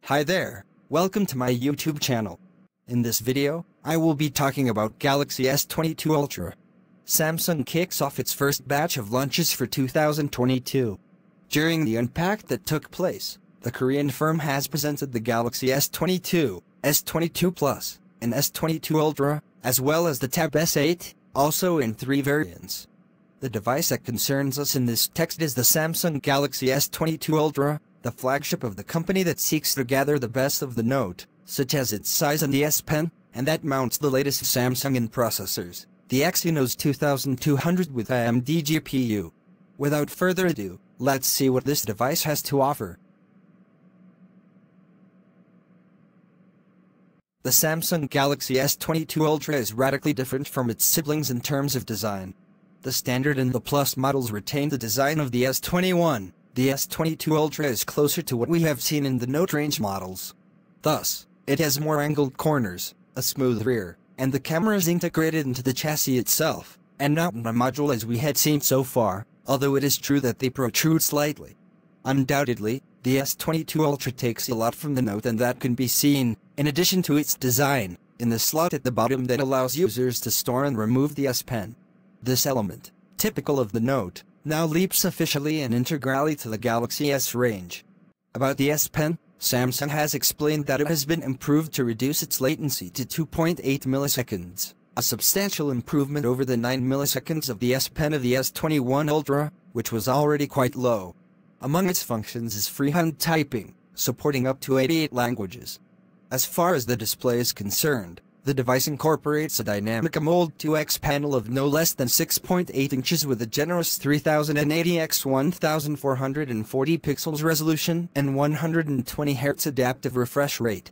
Hi there, welcome to my YouTube channel. In this video, I will be talking about Galaxy S22 Ultra. Samsung kicks off its first batch of launches for 2022. During the Unpacked that took place, the Korean firm has presented the Galaxy S22, S22 Plus, and S22 Ultra, as well as the Tab S8, also in 3 variants. The device that concerns us in this text is the Samsung Galaxy S22 Ultra, the flagship of the company that seeks to gather the best of the Note, such as its size and the S Pen, and that mounts the latest Samsung processors, the Exynos 2200 with AMD GPU. Without further ado, let's see what this device has to offer. The Samsung Galaxy S22 Ultra is radically different from its siblings in terms of design. The Standard and the Plus models retain the design of the S21. The S22 Ultra is closer to what we have seen in the Note range models. Thus, it has more angled corners, a smooth rear, and the camera is integrated into the chassis itself, and not in a module as we had seen so far, although it is true that they protrude slightly. Undoubtedly, the S22 Ultra takes a lot from the Note, and that can be seen, in addition to its design, in the slot at the bottom that allows users to store and remove the S Pen. This element, typical of the Note, now leaps officially and integrally to the Galaxy S range. About the S Pen, Samsung has explained that it has been improved to reduce its latency to 2.8 milliseconds, a substantial improvement over the 9 milliseconds of the S Pen of the S21 Ultra, which was already quite low. Among its functions is freehand typing, supporting up to 88 languages. As far as the display is concerned, the device incorporates a dynamic AMOLED 2X panel of no less than 6.8 inches with a generous 3080 x 1440 pixels resolution and 120 Hz adaptive refresh rate.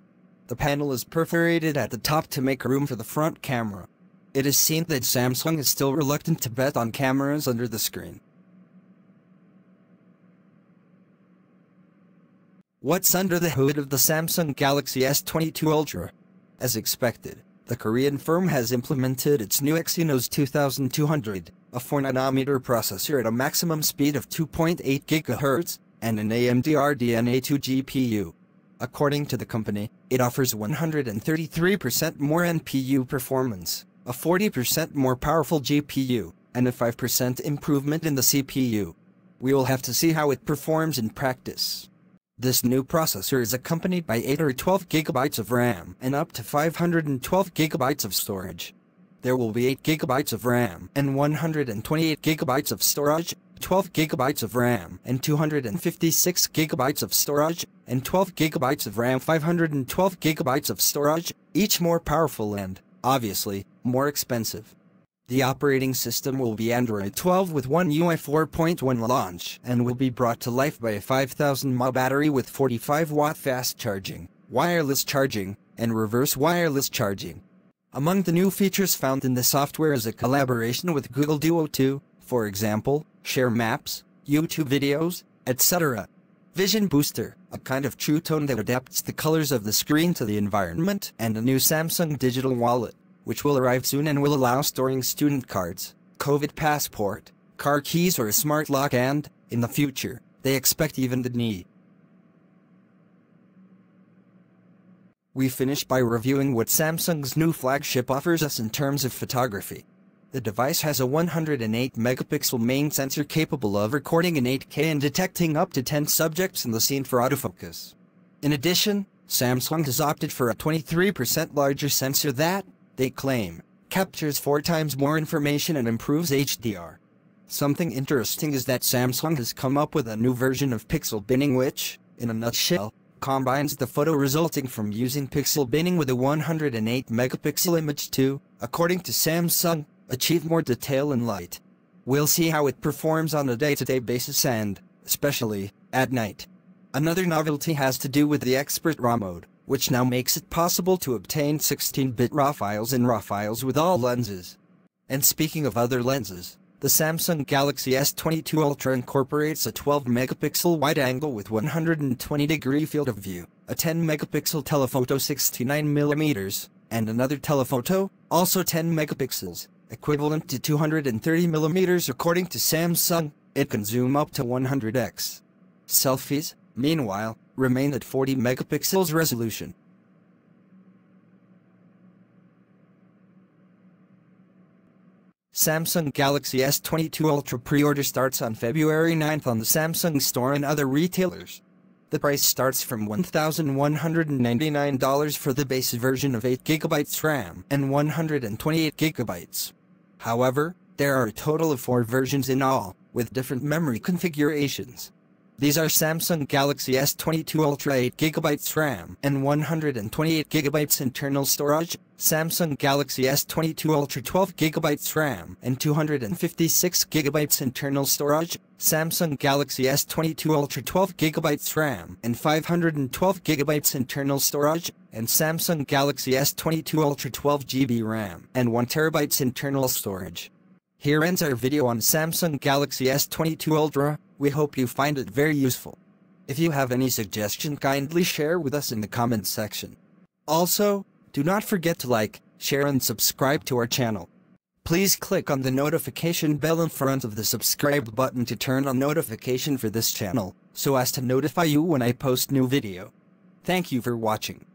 The panel is perforated at the top to make room for the front camera. It is seen that Samsung is still reluctant to bet on cameras under the screen. What's under the hood of the Samsung Galaxy S22 Ultra? As expected, the Korean firm has implemented its new Exynos 2200, a 4nm processor at a maximum speed of 2.8 GHz, and an AMD RDNA2 GPU. According to the company, it offers 133% more NPU performance, a 40% more powerful GPU, and a 5% improvement in the CPU. We will have to see how it performs in practice. This new processor is accompanied by 8 or 12 GB of RAM and up to 512 GB of storage. There will be 8 GB of RAM and 128 GB of storage, 12 GB of RAM and 256 GB of storage, and 12 GB of RAM 512 GB of storage, each more powerful and, obviously, more expensive. The operating system will be Android 12 with One UI 4.1 launch and will be brought to life by a 5000 mAh battery with 45-watt fast charging, wireless charging, and reverse wireless charging. Among the new features found in the software is a collaboration with Google Duo to, for example, share maps, YouTube videos, etc. Vision Booster, a kind of True Tone that adapts the colors of the screen to the environment, and a new Samsung digital wallet, which will arrive soon and will allow storing student cards, COVID passport, car keys or a smart lock, and, in the future, they expect even the knee. We finish by reviewing what Samsung's new flagship offers us in terms of photography. The device has a 108-megapixel main sensor capable of recording in 8K and detecting up to 10 subjects in the scene for autofocus. In addition, Samsung has opted for a 23% larger sensor that, they claim, captures 4 times more information and improves HDR. Something interesting is that Samsung has come up with a new version of pixel binning which, in a nutshell, combines the photo resulting from using pixel binning with a 108-megapixel image to, according to Samsung, achieve more detail and light. We'll see how it performs on a day-to-day basis and, especially, at night. Another novelty has to do with the Expert RAW mode, which now makes it possible to obtain 16-bit RAW files and RAW files with all lenses. And speaking of other lenses, the Samsung Galaxy S22 Ultra incorporates a 12-megapixel wide-angle with 120-degree field of view, a 10-megapixel telephoto 69mm, and another telephoto, also 10 megapixels, equivalent to 230mm according to Samsung. It can zoom up to 100x. Selfies, meanwhile, remain at 40 megapixels resolution. Samsung Galaxy S22 Ultra pre-order starts on February 9th on the Samsung store and other retailers. The price starts from $1,199 for the base version of 8GB RAM and 128GB. However, there are a total of 4 versions in all, with different memory configurations. These are Samsung Galaxy S22 Ultra 8GB RAM and 128GB internal storage, Samsung Galaxy S22 Ultra 12GB RAM and 256GB internal storage, Samsung Galaxy S22 Ultra 12GB RAM and 512GB internal storage, and Samsung Galaxy S22 Ultra 12GB RAM and 1TB internal storage. Here ends our video on Samsung Galaxy S22 Ultra. We hope you find it very useful. If you have any suggestion, kindly share with us in the comments section. Also, do not forget to like, share and subscribe to our channel. Please click on the notification bell in front of the subscribe button to turn on notification for this channel, so as to notify you when I post new video. Thank you for watching.